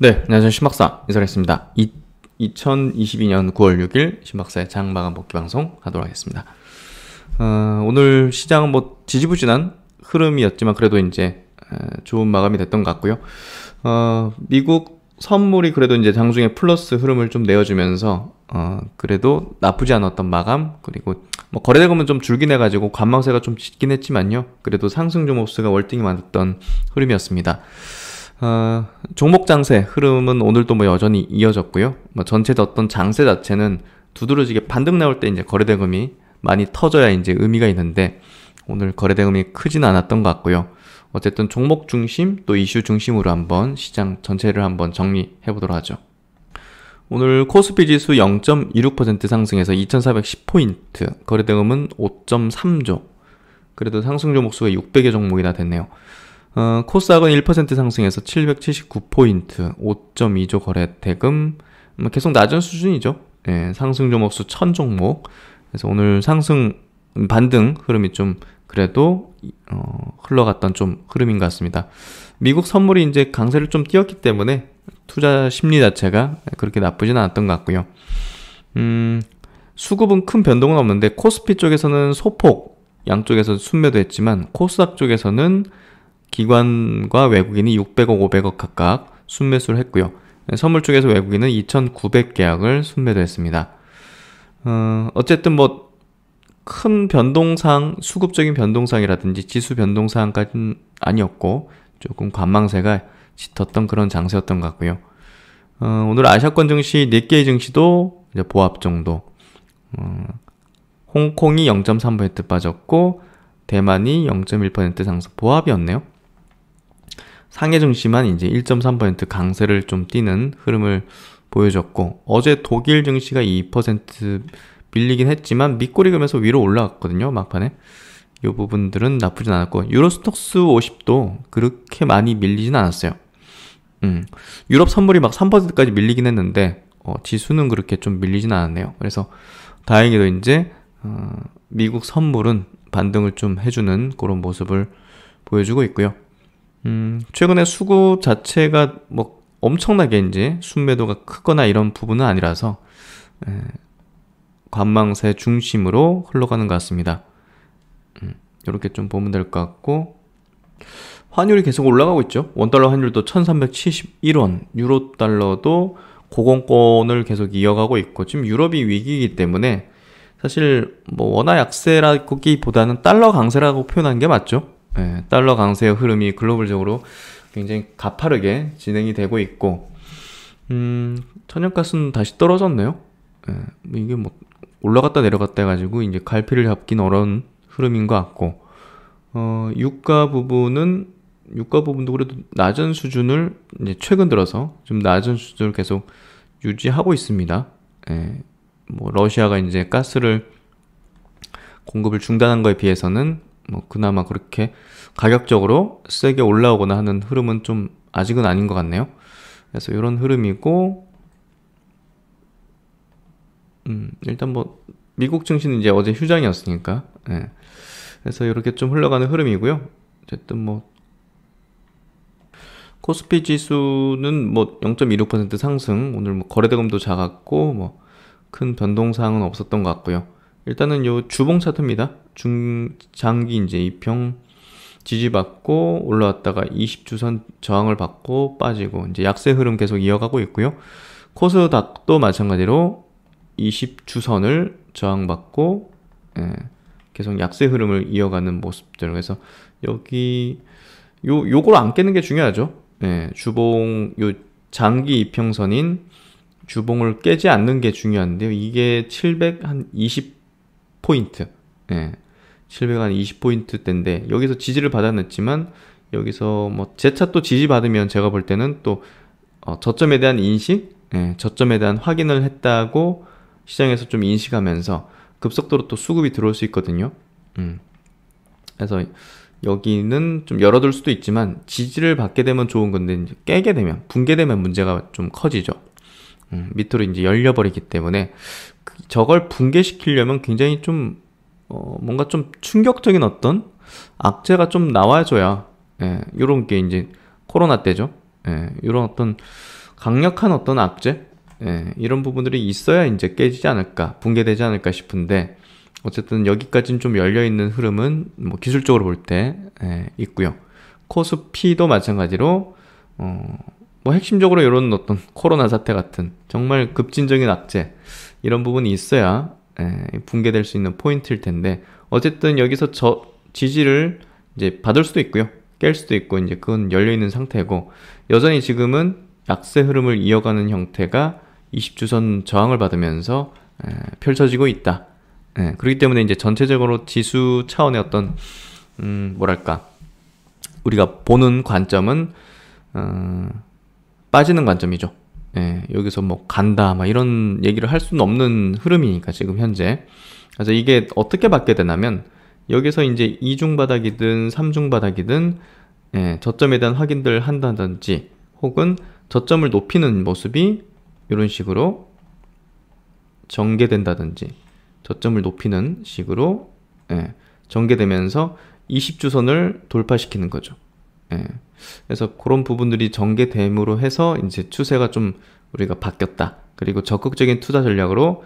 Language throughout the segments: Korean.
네, 안녕하세요. 신박사 인사드리겠습니다. 2022년 9월 6일 신박사의 장마감 복귀 방송 하도록 하겠습니다. 오늘 시장은 뭐 지지부진한 흐름이었지만 그래도 이제 좋은 마감이 됐던 것 같고요. 미국 선물이 그래도 이제 장중에 플러스 흐름을 좀 내어주면서 그래도 나쁘지 않았던 마감, 그리고 뭐 거래대금은 좀 줄긴 해가지고 관망세가 좀 짙긴 했지만요. 그래도 상승 종목수가 월등히 많았던 흐름이었습니다. 종목 장세 흐름은 오늘도 뭐 여전히 이어졌고요. 뭐 전체 어떤 장세 자체는 두드러지게 반등 나올 때 이제 거래대금이 많이 터져야 이제 의미가 있는데, 오늘 거래대금이 크진 않았던 것 같고요. 어쨌든 종목 중심 또 이슈 중심으로 한번 시장 전체를 한번 정리해 보도록 하죠. 오늘 코스피 지수 0.26% 상승해서 2410포인트, 거래대금은 5.3조. 그래도 상승 종목수가 600여 종목이나 됐네요. 코스닥은 1% 상승해서 779포인트, 5.2조 거래대금, 계속 낮은 수준이죠. 예, 상승 종목수 1000종목. 그래서 오늘 상승 반등 흐름이 좀 그래도 흘러갔던 좀 흐름인 것 같습니다. 미국 선물이 이제 강세를 좀 띄었기 때문에 투자 심리 자체가 그렇게 나쁘진 않았던 것 같고요. 수급은 큰 변동은 없는데 코스피 쪽에서는 소폭 양쪽에서 순매도 했지만 코스닥 쪽에서는 기관과 외국인이 600억, 500억 각각 순매수를 했고요. 선물 쪽에서 외국인은 2,900계약을 순매도 했습니다. 어쨌든 뭐 큰 변동상, 수급적인 변동상이라든지 지수 변동상까지는 아니었고 조금 관망세가 짙었던 그런 장세였던 것 같고요. 오늘 아시아권 증시, 니케이 증시도 이제 보합 정도. 홍콩이 0.3% 빠졌고 대만이 0.1% 상승, 보합이었네요. 상해 증시만 이제 1.3% 강세를 좀 띄는 흐름을 보여줬고, 어제 독일 증시가 2% 밀리긴 했지만 밑꼬리 그면서 위로 올라갔거든요. 막판에 이 부분들은 나쁘진 않았고, 유로스톡스 50도 그렇게 많이 밀리진 않았어요. 유럽 선물이 막 3%까지 밀리긴 했는데 지수는 그렇게 좀 밀리진 않았네요. 그래서 다행히도 이제 미국 선물은 반등을 좀 해주는 그런 모습을 보여주고 있고요. 최근에 수급 자체가 뭐 엄청나게 이제 순매도가 크거나 이런 부분은 아니라서 관망세 중심으로 흘러가는 것 같습니다. 이렇게 좀 보면 될 것 같고, 환율이 계속 올라가고 있죠. 원달러 환율도 1371원, 유로달러도 고공권을 계속 이어가고 있고, 지금 유럽이 위기이기 때문에 사실 뭐 원화 약세라기보다는 달러 강세라고 표현한 게 맞죠. 달러 강세의 흐름이 글로벌적으로 굉장히 가파르게 진행이 되고 있고, 천연가스는 다시 떨어졌네요. 이게 뭐 올라갔다 내려갔다 해가지고 이제 갈피를 잡긴 어려운 흐름인 것 같고, 유가 부분도 그래도 낮은 수준을 이제 최근 들어서 좀 낮은 수준을 계속 유지하고 있습니다. 뭐 러시아가 이제 가스를 공급을 중단한 거에 비해서는 뭐 그나마 그렇게 가격적으로 세게 올라오거나 하는 흐름은 좀 아직은 아닌 것 같네요. 그래서 이런 흐름이고, 일단 뭐 미국 증시는 이제 어제 휴장이었으니까, 그래서 이렇게 좀 흘러가는 흐름이고요. 어쨌든 뭐 코스피 지수는 뭐 0.26% 상승, 오늘 뭐 거래대금도 작았고 뭐 큰 변동사항은 없었던 것 같고요. 일단은 요 주봉 차트입니다. 중장기 이제 이평 지지받고 올라왔다가 20주선 저항을 받고 빠지고 이제 약세 흐름 계속 이어가고 있고요. 코스닥도 마찬가지로 20주선을 저항받고 계속 약세 흐름을 이어가는 모습들. 그래서 여기 요걸 안 깨는 게 중요하죠. 주봉 요 장기 이평선인 주봉을 깨지 않는 게 중요한데요. 이게 720포인트. 720포인트대인데 여기서 지지를 받아냈지만, 여기서 뭐 재차 또 지지받으면 제가 볼 때는 또 저점에 대한 인식, 저점에 대한 확인을 했다고 시장에서 좀 인식하면서 급속도로 또 수급이 들어올 수 있거든요. 그래서 여기는 좀 열어둘 수도 있지만 지지를 받게 되면 좋은 건데, 이제 깨게 되면, 붕괴되면 문제가 좀 커지죠. 밑으로 이제 열려버리기 때문에 저걸 붕괴시키려면 굉장히 좀 뭔가 좀 충격적인 어떤 악재가 좀 나와줘야, 요런 게 이제 코로나 때죠. 요런 어떤 강력한 어떤 악재, 이런 부분들이 있어야 이제 깨지지 않을까, 붕괴되지 않을까 싶은데, 어쨌든 여기까지는 좀 열려있는 흐름은 뭐 기술적으로 볼 때 있고요. 코스피도 마찬가지로 뭐 핵심적으로 이런 어떤 코로나 사태 같은 정말 급진적인 악재, 이런 부분이 있어야 붕괴될 수 있는 포인트일 텐데, 어쨌든 여기서 지지를 이제 받을 수도 있고요, 깰 수도 있고, 이제 그건 열려있는 상태고, 여전히 지금은 약세 흐름을 이어가는 형태가 20주선 저항을 받으면서 펼쳐지고 있다. 그렇기 때문에 이제 전체적으로 지수 차원의 어떤 뭐랄까, 우리가 보는 관점은 빠지는 관점이죠. 여기서 뭐 간다 막 이런 얘기를 할 수는 없는 흐름이니까 지금 현재. 그래서 이게 어떻게 받게 되냐면, 여기서 이제 2중 바닥이든 3중 바닥이든 저점에 대한 확인들 한다든지, 혹은 저점을 높이는 모습이 이런 식으로 전개된다든지, 저점을 높이는 식으로 전개되면서 20주선을 돌파시키는 거죠. 그래서 그런 부분들이 전개됨으로 해서 이제 추세가 좀 우리가 바뀌었다. 그리고 적극적인 투자 전략으로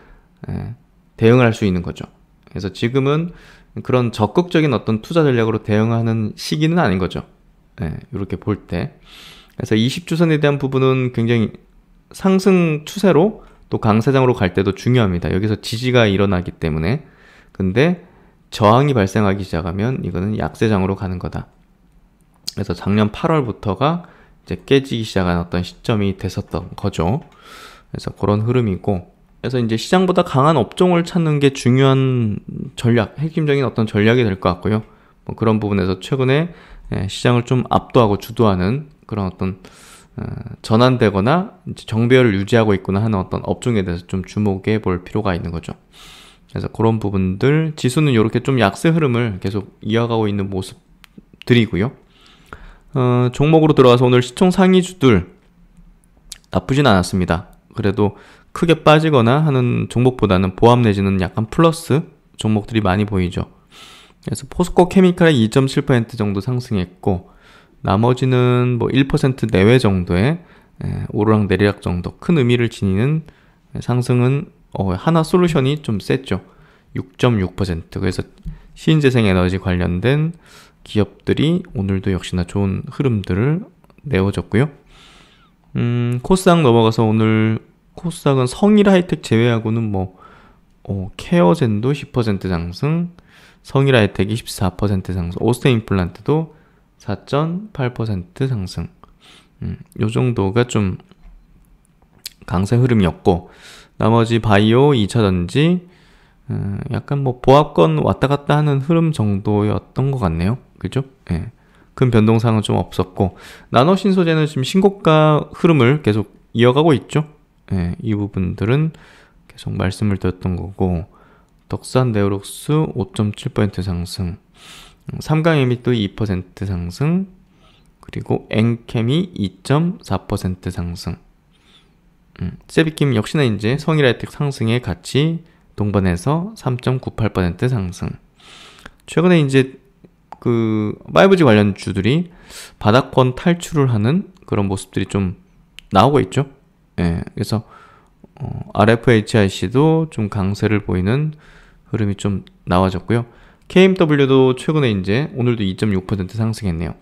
대응을 할 수 있는 거죠. 그래서 지금은 그런 적극적인 어떤 투자 전략으로 대응하는 시기는 아닌 거죠. 이렇게 볼 때. 그래서 20주선에 대한 부분은 굉장히 상승 추세로 또 강세장으로 갈 때도 중요합니다. 여기서 지지가 일어나기 때문에. 근데 저항이 발생하기 시작하면 이거는 약세장으로 가는 거다. 그래서 작년 8월부터가 이제 깨지기 시작한 어떤 시점이 됐었던 거죠. 그래서 그런 흐름이고, 그래서 이제 시장보다 강한 업종을 찾는 게 중요한 전략, 핵심적인 어떤 전략이 될 것 같고요. 뭐 그런 부분에서 최근에 시장을 좀 압도하고 주도하는 그런 어떤 전환되거나 이제 정배열을 유지하고 있거나 하는 어떤 업종에 대해서 좀 주목해 볼 필요가 있는 거죠. 그래서 그런 부분들, 지수는 이렇게 좀 약세 흐름을 계속 이어가고 있는 모습들이고요. 종목으로 들어가서 오늘 시총 상위주들 나쁘진 않았습니다. 그래도 크게 빠지거나 하는 종목보다는 보합 내지는 약간 플러스 종목들이 많이 보이죠. 그래서 포스코 케미칼이 2.7% 정도 상승했고, 나머지는 뭐 1% 내외 정도의 오르락 내리락 정도, 큰 의미를 지니는 상승은 하나솔루션이 좀 셌죠. 6.6%. 그래서 신재생에너지 관련된 기업들이 오늘도 역시나 좋은 흐름들을 내어줬고요. 코스닥 넘어가서 오늘 코스닥은 성일하이텍 제외하고는 뭐 케어젠도 10% 상승, 성일하이텍이 14% 상승, 오스테임플란트도 4.8% 상승. 요 정도가 좀 강세 흐름이었고, 나머지 바이오, 2차전지 약간 뭐 보합권 왔다 갔다 하는 흐름 정도였던 것 같네요. 그죠? 큰 변동사항은 좀 없었고, 나노 신소재는 지금 신고가 흐름을 계속 이어가고 있죠. 이 부분들은 계속 말씀을 드렸던 거고, 덕산 네오록스 5.7% 상승, 삼강에밋도 2% 상승, 그리고 엔캠이 2.4% 상승. 세비킴 역시나 이제 성일하이텍 상승에 같이 동반해서 3.98% 상승. 최근에 이제 그 5G 관련 주들이 바닥권 탈출을 하는 그런 모습들이 좀 나오고 있죠. 그래서 RFHIC도 좀 강세를 보이는 흐름이 좀 나와졌고요. KMW도 최근에 이제 오늘도 2.6% 상승했네요.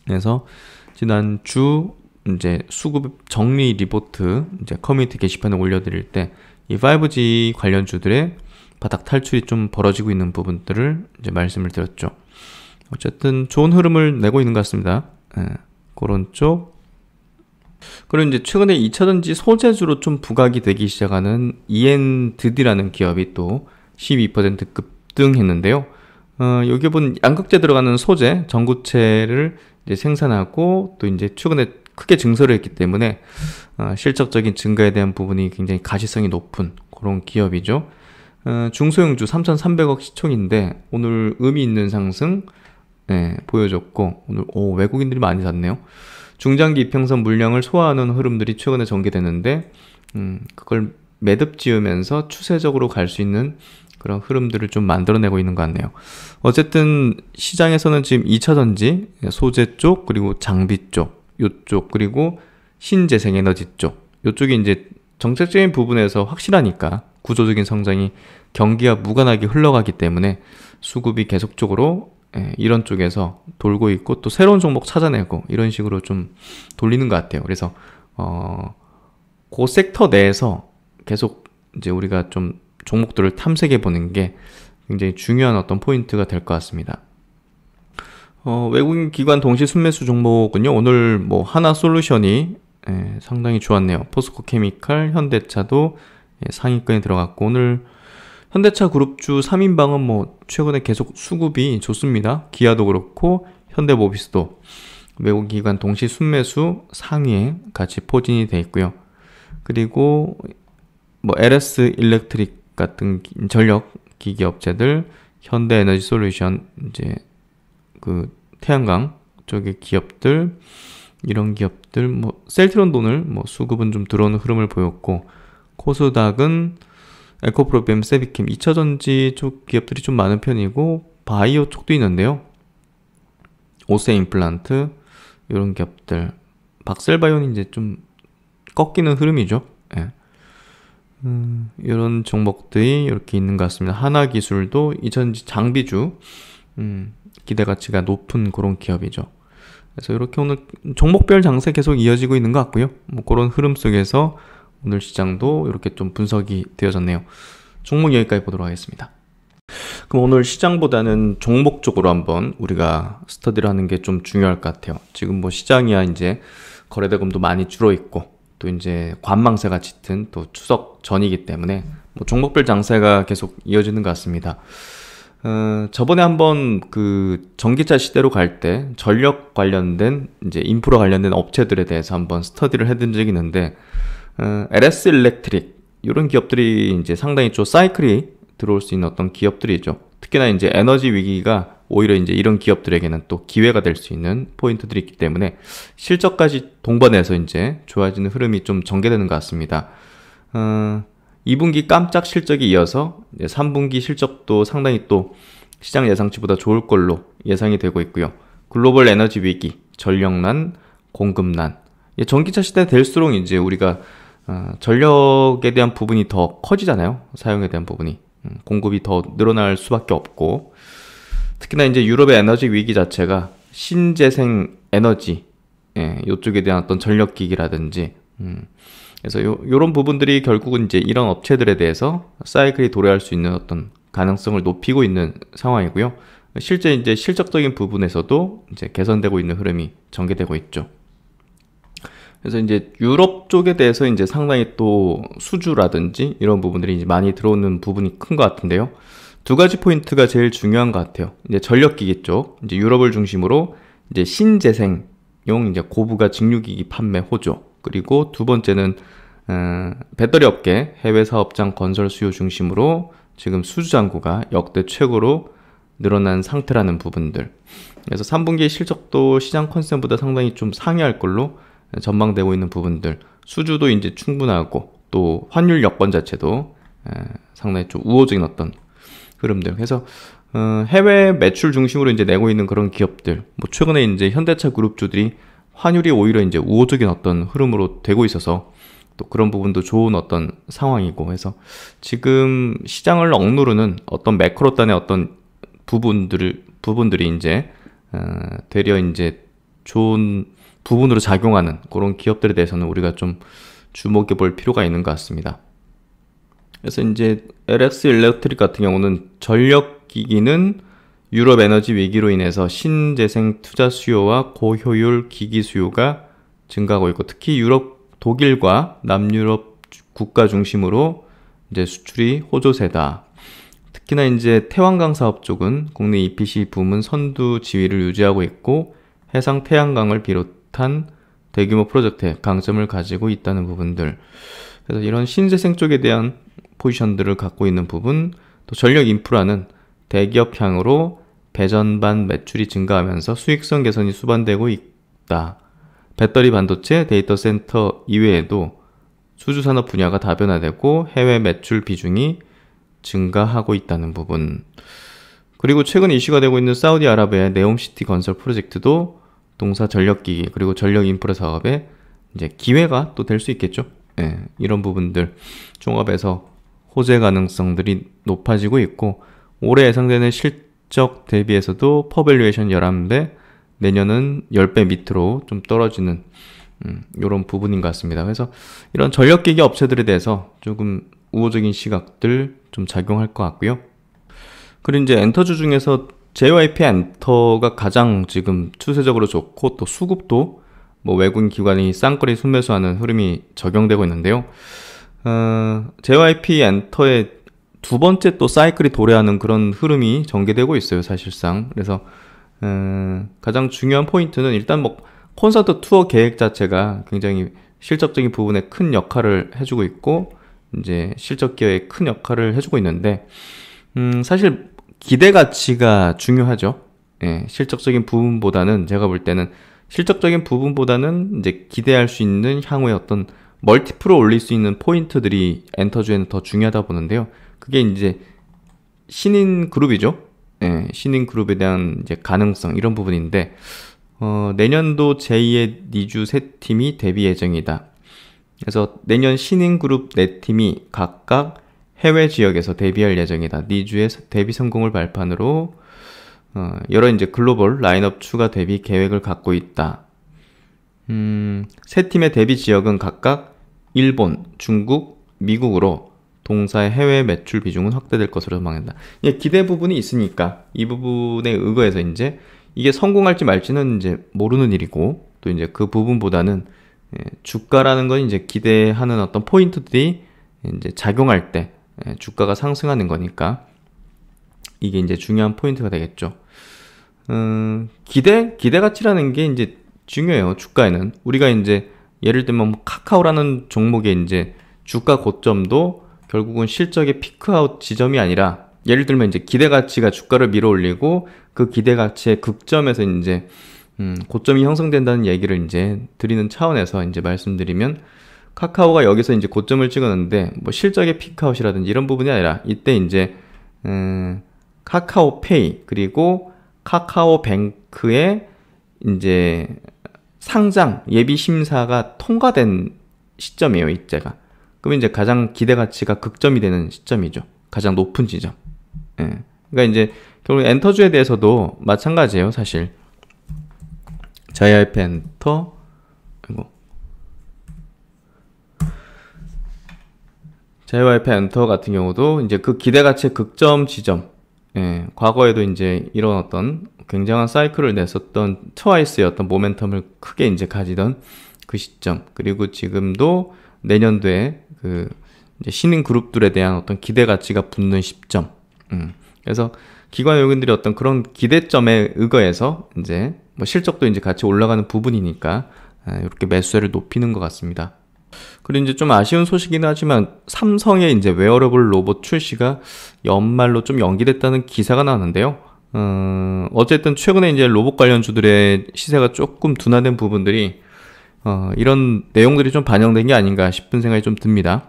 그래서 지난주 이제 수급 정리 리포트 이제 커뮤니티 게시판에 올려드릴 때 이 5G 관련 주들의 바닥 탈출이 좀 벌어지고 있는 부분들을 이제 말씀을 드렸죠. 어쨌든 좋은 흐름을 내고 있는 것 같습니다. 그런 쪽. 그리고 이제 최근에 2차전지 소재주로 좀 부각이 되기 시작하는 EN드D라는 기업이 또 12% 급등했는데요. 여기 보면 양극재 들어가는 소재, 전구체를 이제 생산하고 또 이제 최근에 크게 증설을 했기 때문에 실적적인 증가에 대한 부분이 굉장히 가시성이 높은 그런 기업이죠. 중소형주 3,300억 시총인데 오늘 의미 있는 상승 보여줬고, 오늘 외국인들이 많이 샀네요. 중장기 이평선 물량을 소화하는 흐름들이 최근에 전개되는데 그걸 매듭 지으면서 추세적으로 갈 수 있는 그런 흐름들을 좀 만들어내고 있는 것 같네요. 어쨌든 시장에서는 지금 2차전지, 소재 쪽, 그리고 장비 쪽, 요쪽, 그리고 신재생에너지 쪽, 이쪽이 이제 정책적인 부분에서 확실하니까 구조적인 성장이 경기와 무관하게 흘러가기 때문에 수급이 계속적으로 이런 쪽에서 돌고 있고, 또 새로운 종목 찾아내고 이런 식으로 좀 돌리는 것 같아요. 그래서 그 섹터 내에서 계속 이제 우리가 좀 종목들을 탐색해 보는 게 굉장히 중요한 어떤 포인트가 될 것 같습니다. 외국인 기관 동시 순매수 종목은요, 오늘 뭐 하나솔루션이 상당히 좋았네요. 포스코케미칼, 현대차도 상위권에 들어갔고, 오늘 현대차 그룹주 3인방은 뭐 최근에 계속 수급이 좋습니다. 기아도 그렇고 현대모비스도 외국인 기관 동시 순매수 상위에 같이 포진이 돼 있고요. 그리고 뭐 LS 일렉트릭 같은 전력 기기 업체들, 현대에너지 솔루션, 이제 그 태양광 쪽의 기업들, 이런 기업들, 뭐 셀트론돈을 뭐 수급은 좀 들어오는 흐름을 보였고, 코스닥은 에코프로비엠, 세비캠, 2차전지 쪽 기업들이 좀 많은 편이고, 바이오 쪽도 있는데요. 오세 임플란트 이런 기업들, 박셀바이오는 이제 좀 꺾이는 흐름이죠. 예. 이런 종목들이 이렇게 있는 것 같습니다. 하나기술도 2차전지 장비주, 기대 가치가 높은 그런 기업이죠. 그래서 이렇게 오늘 종목별 장세 계속 이어지고 있는 것 같고요. 뭐 그런 흐름 속에서 오늘 시장도 이렇게 좀 분석이 되어졌네요. 종목 여기까지 보도록 하겠습니다. 그럼 오늘 시장보다는 종목 쪽으로 한번 우리가 스터디를 하는 게 좀 중요할 것 같아요. 지금 뭐 시장이야 이제 거래대금도 많이 줄어 있고, 또 이제 관망세가 짙은 또 추석 전이기 때문에 뭐 종목별 장세가 계속 이어지는 것 같습니다. 저번에 한번 그 전기차 시대로 갈 때 전력 관련된 이제 인프라 관련된 업체들에 대해서 한번 스터디를 해둔 적이 있는데, LS 일렉트릭 이런 기업들이 이제 상당히 좀 사이클이 들어올 수 있는 어떤 기업들이죠. 특히나 이제 에너지 위기가 오히려 이제 이런 기업들에게는 또 기회가 될 수 있는 포인트들이 있기 때문에 실적까지 동반해서 이제 좋아지는 흐름이 좀 전개되는 것 같습니다. 2분기 깜짝 실적이 이어서 3분기 실적도 상당히 또 시장 예상치보다 좋을 걸로 예상이 되고 있고요. 글로벌 에너지 위기, 전력난, 공급난, 전기차 시대 될수록 이제 우리가 전력에 대한 부분이 더 커지잖아요. 사용에 대한 부분이. 공급이 더 늘어날 수밖에 없고, 특히나 이제 유럽의 에너지 위기 자체가 신재생 에너지, 이쪽에 대한 어떤 전력기기라든지, 그래서 요런 부분들이 결국은 이제 이런 업체들에 대해서 사이클이 도래할 수 있는 어떤 가능성을 높이고 있는 상황이고요. 실제 이제 실적적인 부분에서도 이제 개선되고 있는 흐름이 전개되고 있죠. 그래서 이제 유럽 쪽에 대해서 이제 상당히 또 수주라든지 이런 부분들이 이제 많이 들어오는 부분이 큰 것 같은데요. 두 가지 포인트가 제일 중요한 것 같아요. 이제 전력기기 쪽, 이제 유럽을 중심으로 이제 신재생용 이제 고부가 직류기기 판매 호조, 그리고 두 번째는 배터리 업계 해외 사업장 건설 수요 중심으로 지금 수주 잔고가 역대 최고로 늘어난 상태라는 부분들. 그래서 3분기 실적도 시장 컨센보다 상당히 좀 상회할 걸로 전망되고 있는 부분들, 수주도 이제 충분하고 또 환율 여건 자체도 상당히 좀 우호적인 어떤 흐름들. 그래서 해외 매출 중심으로 이제 내고 있는 그런 기업들, 뭐 최근에 이제 현대차 그룹주들이 환율이 오히려 이제 우호적인 어떤 흐름으로 되고 있어서 또 그런 부분도 좋은 어떤 상황이고, 해서 지금 시장을 억누르는 어떤 매크로단의 어떤 부분들이 이제 되려 이제 좋은 부분으로 작용하는 그런 기업들에 대해서는 우리가 좀 주목해 볼 필요가 있는 것 같습니다. 그래서 이제 LS 일렉트릭 같은 경우는 전력기기는 유럽 에너지 위기로 인해서 신재생 투자 수요와 고효율 기기 수요가 증가하고 있고, 특히 유럽, 독일과 남유럽 국가 중심으로 이제 수출이 호조세다. 특히나 이제 태양광 사업 쪽은 국내 EPC 부문 선두 지위를 유지하고 있고, 해상 태양광을 비롯한 대규모 프로젝트에 강점을 가지고 있다는 부분들. 그래서 이런 신재생 쪽에 대한 포지션들을 갖고 있는 부분, 또 전력 인프라는 대기업 향으로 배전반 매출이 증가하면서 수익성 개선이 수반되고 있다. 배터리 반도체, 데이터 센터 이외에도 수주산업 분야가 다변화되고 해외 매출 비중이 증가하고 있다는 부분. 그리고 최근 이슈가 되고 있는 사우디아라비아의 네옴시티 건설 프로젝트도 동사 전력기기 그리고 전력 인프라 사업에 이제 기회가 또 될 수 있겠죠. 예, 이런 부분들 종합해서 호재 가능성들이 높아지고 있고, 올해 예상되는 실적 대비해서도 퍼밸류에이션 11배, 내년은 10배 밑으로 좀 떨어지는 이런 부분인 것 같습니다. 그래서 이런 전력기기 업체들에 대해서 조금 우호적인 시각들 좀 작용할 것 같고요. 그리고 이제 엔터주 중에서 JYP 엔터가 가장 지금 추세적으로 좋고, 또 수급도 뭐 외국인 기관이 쌍거리 순매수하는 흐름이 적용되고 있는데요. JYP 엔터의 두 번째 또 사이클이 도래하는 그런 흐름이 전개되고 있어요, 사실상. 그래서 가장 중요한 포인트는 일단 뭐 콘서트 투어 계획 자체가 굉장히 실적적인 부분에 큰 역할을 해주고 있고, 이제 실적 기여에 큰 역할을 해주고 있는데, 사실 기대 가치가 중요하죠. 예, 실적적인 부분보다는, 제가 볼 때는 실적적인 부분보다는 이제 기대할 수 있는 향후에 어떤 멀티플을 올릴 수 있는 포인트들이 엔터주에는 더 중요하다 보는데요. 그게 이제 신인 그룹이죠. 예, 신인 그룹에 대한 이제 가능성, 이런 부분인데, 내년도 제2의 니주 세 팀이 데뷔 예정이다. 그래서 내년 신인 그룹 4팀이 각각 해외 지역에서 데뷔할 예정이다. 니주의 데뷔 성공을 발판으로 여러 이제 글로벌 라인업 추가 데뷔 계획을 갖고 있다. 세 팀의 데뷔 지역은 각각 일본, 중국, 미국으로 동사의 해외 매출 비중은 확대될 것으로 전망한다. 예, 기대 부분이 있으니까 이 부분에 의거해서 이제 이게 성공할지 말지는 이제 모르는 일이고, 또 이제 그 부분보다는 주가라는 건 이제 기대하는 어떤 포인트들이 이제 작용할 때 주가가 상승하는 거니까 이게 이제 중요한 포인트가 되겠죠. 기대 가치라는 게 이제 중요해요. 주가에는 우리가 이제 예를 들면 뭐 카카오라는 종목의 이제 주가 고점도 결국은 실적의 피크아웃 지점이 아니라, 예를 들면 이제 기대 가치가 주가를 밀어 올리고 그 기대 가치의 극점에서 이제 고점이 형성된다는 얘기를 이제 드리는 차원에서 이제 말씀드리면, 카카오가 여기서 이제 고점을 찍었는데 뭐 실적의 피크아웃이라든지 이런 부분이 아니라, 이때 이제 카카오페이 그리고 카카오뱅크의 이제 상장 예비 심사가 통과된 시점이에요, 이때가. 그러면 이제 가장 기대 가치가 극점이 되는 시점이죠. 가장 높은 지점. 예. 그러니까 이제 결국 엔터주에 대해서도 마찬가지예요, 사실. JYP 엔터, JYP 엔터 같은 경우도 이제 그 기대 가치의 극점 지점. 예, 과거에도 이제 이런 어떤 굉장한 사이클을 냈었던 트와이스의 어떤 모멘텀을 크게 이제 가지던 그 시점, 그리고 지금도 내년도에 그 이제 신인 그룹들에 대한 어떤 기대 가치가 붙는 시점. 그래서 기관 외국인들이 어떤 그런 기대점에 의거해서 이제 뭐 실적도 이제 같이 올라가는 부분이니까 이렇게 매수세를 높이는 것 같습니다. 그리고 이제 좀 아쉬운 소식이긴 하지만, 삼성의 이제 웨어러블 로봇 출시가 연말로 좀 연기됐다는 기사가 나왔는데요. 어쨌든 최근에 이제 로봇 관련주들의 시세가 조금 둔화된 부분들이 이런 내용들이 좀 반영된 게 아닌가 싶은 생각이 좀 듭니다.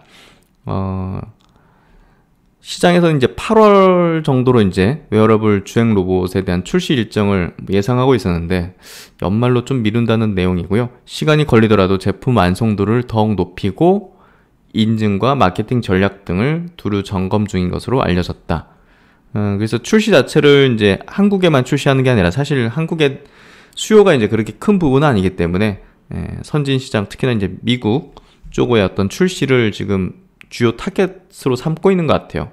시장에서는 이제 8월 정도로 이제 웨어러블 주행 로봇에 대한 출시 일정을 예상하고 있었는데 연말로 좀 미룬다는 내용이고요. 시간이 걸리더라도 제품 완성도를 더욱 높이고 인증과 마케팅 전략 등을 두루 점검 중인 것으로 알려졌다. 그래서 출시 자체를 이제 한국에만 출시하는 게 아니라, 사실 한국의 수요가 이제 그렇게 큰 부분은 아니기 때문에 선진 시장, 특히나 이제 미국 쪽의 어떤 출시를 지금 주요 타겟으로 삼고 있는 것 같아요.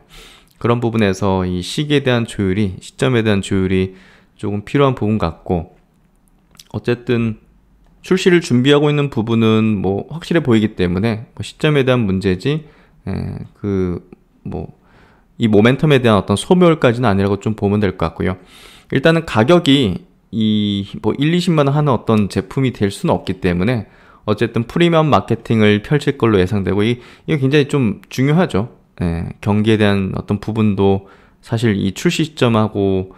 그런 부분에서 이 시기에 대한 조율이, 시점에 대한 조율이 조금 필요한 부분 같고, 어쨌든 출시를 준비하고 있는 부분은 뭐 확실해 보이기 때문에 뭐 시점에 대한 문제지, 이 모멘텀에 대한 어떤 소멸까지는 아니라고 좀 보면 될 것 같고요. 일단은 가격이 뭐 1, 20만 원 하는 어떤 제품이 될 수는 없기 때문에 어쨌든 프리미엄 마케팅을 펼칠 걸로 예상되고, 이게 굉장히 좀 중요하죠. 경기에 대한 어떤 부분도 사실 이 출시 시점하고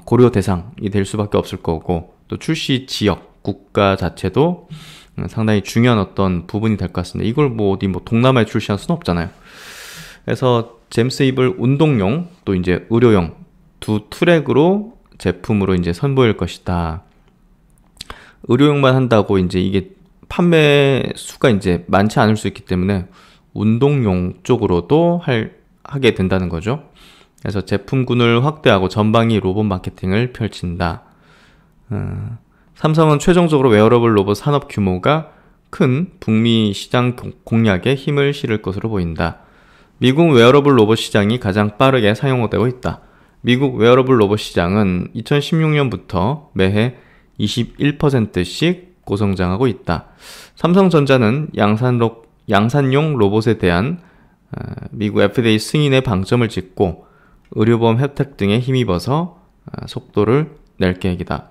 고려 대상이 될 수밖에 없을 거고, 또 출시 지역, 국가 자체도 상당히 중요한 어떤 부분이 될 것 같습니다. 이걸 뭐 어디 뭐 동남아에 출시할 수는 없잖아요. 그래서 잼스 힙을 운동용 또 이제 의료용 두 트랙으로 제품으로 이제 선보일 것이다. 의료용만 한다고 이제 이게 판매 수가 이제 많지 않을 수 있기 때문에 운동용 쪽으로도 하게 된다는 거죠. 그래서 제품군을 확대하고 전방위 로봇 마케팅을 펼친다. 삼성은 최종적으로 웨어러블 로봇 산업 규모가 큰 북미 시장 공략에 힘을 실을 것으로 보인다. 미국 웨어러블 로봇 시장이 가장 빠르게 사용되고 있다. 미국 웨어러블 로봇 시장은 2016년부터 매해 21%씩 고성장하고 있다. 삼성전자는 양산용 로봇에 대한 미국 FDA 승인의 방점을 찍고 의료보험 혜택 등에 힘입어서 속도를 낼 계획이다.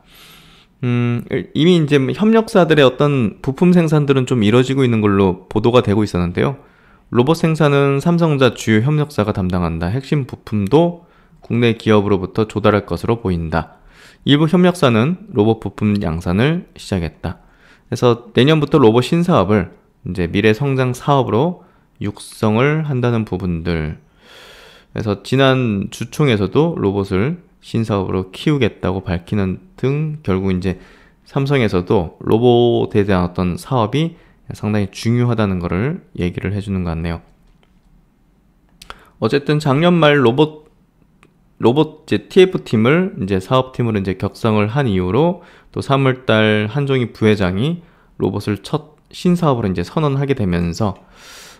이미 이제 협력사들의 어떤 부품 생산들은 좀 이뤄지고 있는 걸로 보도가 되고 있었는데요. 로봇 생산은 삼성전자 주요 협력사가 담당한다. 핵심 부품도 국내 기업으로부터 조달할 것으로 보인다. 일부 협력사는 로봇 부품 양산을 시작했다. 그래서 내년부터 로봇 신사업을 이제 미래 성장 사업으로 육성을 한다는 부분들. 그래서 지난 주총에서도 로봇을 신사업으로 키우겠다고 밝히는 등 결국 이제 삼성에서도 로봇에 대한 어떤 사업이 상당히 중요하다는 것을 얘기를 해주는 것 같네요. 어쨌든 작년 말 로봇 이제 TF팀을 이제 사업팀으로 이제 격상을 한 이후로 또 3월달 한종희 부회장이 로봇을 첫 신사업으로 이제 선언하게 되면서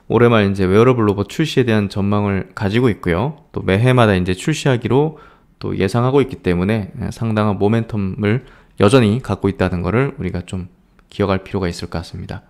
올해 말 이제 웨어러블 로봇 출시에 대한 전망을 가지고 있고요. 또 매해마다 이제 출시하기로 또 예상하고 있기 때문에 상당한 모멘텀을 여전히 갖고 있다는 것을 우리가 좀 기억할 필요가 있을 것 같습니다.